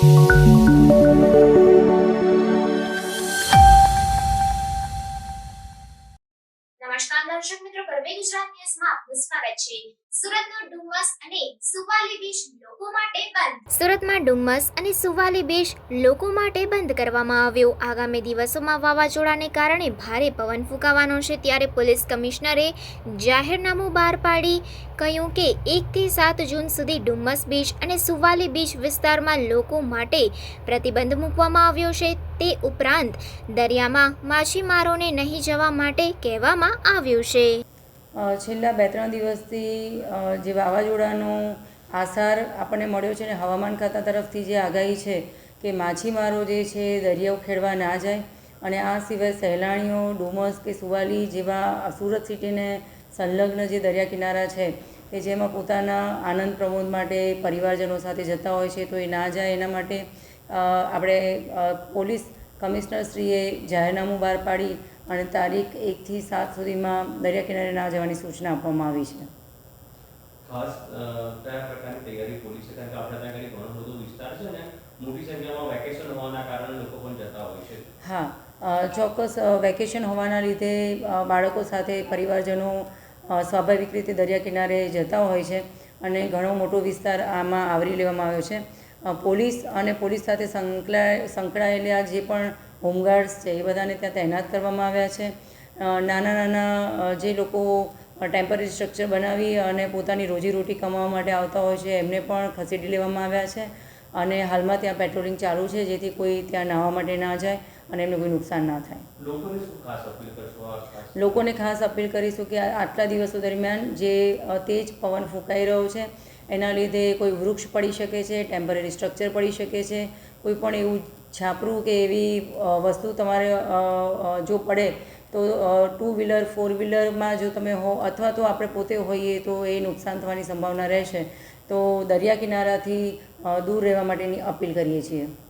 નમસ્કાર દર્શક મિત્રો, ગરવી ગુજરાત ન્યૂઝમાં આપનું સ્વાગત છે। સુરતનો ડુમસ અને સુવાલી બીચ લોકો માટે બંધ। સુરતમાં ડુમસ અને સુવાલી બીચ લોકો માટે બંધ કરવામાં આવ્યો। આગામી દિવસોમાં વાવાઝોડાને કારણે ભારે પવન ફૂંકાવાનો છે, ત્યારે પોલીસ કમિશનરે જાહેરનામું બહાર પાડી કહ્યું કે 1 થી 7 જૂન સુધી ડુમસ બીચ અને સુવાલી બીચ વિસ્તારમાં લોકો માટે પ્રતિબંધ મૂકવામાં આવ્યો છે। તે ઉપરાંત દરિયામાં માછીમારોને નહીં જવા માટે કહેવામાં આવ્યું છે। છેલ્લા 2-3 દિવસથી જે વાવાઝોડાનો આસાર આપણને મળ્યો છે ને હવામાન ખાતા તરફથી જે આગાહી છે કે માછીમારો જે છે દરિયો ખેડવા ના જાય, અને આ સિવાય સહેલાણીઓ ડુમસ કે સુવાલી જેવા સુરત સિટીને સંલગ્ન જે દરિયા કિનારા છે કે જેમાં પોતાના આનંદ પ્રમોદ માટે પરિવારજનો સાથે જતા હોય છે, તો એ ના જાય એના માટે આપણે પોલીસ કમિશનરશ્રીએ જાહેરનામું બહાર પાડી અને તારીખ 1 થી 7 સુધીમાં દરિયા કિનારે ના જવાની સૂચના આપવામાં આવી છે। ખાસ કયા પ્રકારની તૈયારી પોલીસે, કારણ કે આપણે ત્યાં ઘણો બધો વિસ્તાર છે ને મોટી સંખ્યામાં વેકેશન હોવાના કારણે લોકો પણ જતા હોય છે? હા, ચોક્કસ વેકેશન હોવાના લીધે બાળકો સાથે પરિવારજનો સ્વાભાવિક રીતે દરિયા કિનારે જતા હોય છે અને ઘણો મોટો વિસ્તાર આમાં આવરી લેવામાં આવ્યો છે। પોલીસ અને પોલીસ સાથે સંકળાયેલા જે પણ હોમગાર્ડ્સ છે એ બધાને ત્યાં તૈનાત કરવામાં આવ્યા છે। નાના નાના જે લોકો ટેમ્પરરી સ્ટ્રક્ચર બનાવી અને પોતાની રોજીરોટી કમાવા માટે આવતા હોય છે એમને પણ ખસેડી લેવામાં આવ્યા છે, અને હાલમાં ત્યાં પેટ્રોલિંગ ચાલુ છે જેથી કોઈ ત્યાં નાહવા માટે ના જાય અને એમને કોઈ નુકસાન ના થાય। લોકોને ખાસ અપીલ કરીશું કે આટલા દિવસો દરમિયાન જે તેજ પવન ફૂંકાઈ રહ્યો છે એના લીધે કોઈ વૃક્ષ પડી શકે છે, ટેમ્પરરી સ્ટ્રક્ચર પડી શકે છે, કોઈ પણ એવું છાપરું કે એવી વસ્તુ તમારે જો પડે તો 2 વ્હીલર 4 વ્હીલરમાં જો તમે હો અથવા તો આપણે પોતે હોઈએ તો એ નુકસાન થવાની સંભાવના રહેશે, તો દરિયા કિનારાથી દૂર રહેવા માટેની અપીલ કરીએ છીએ।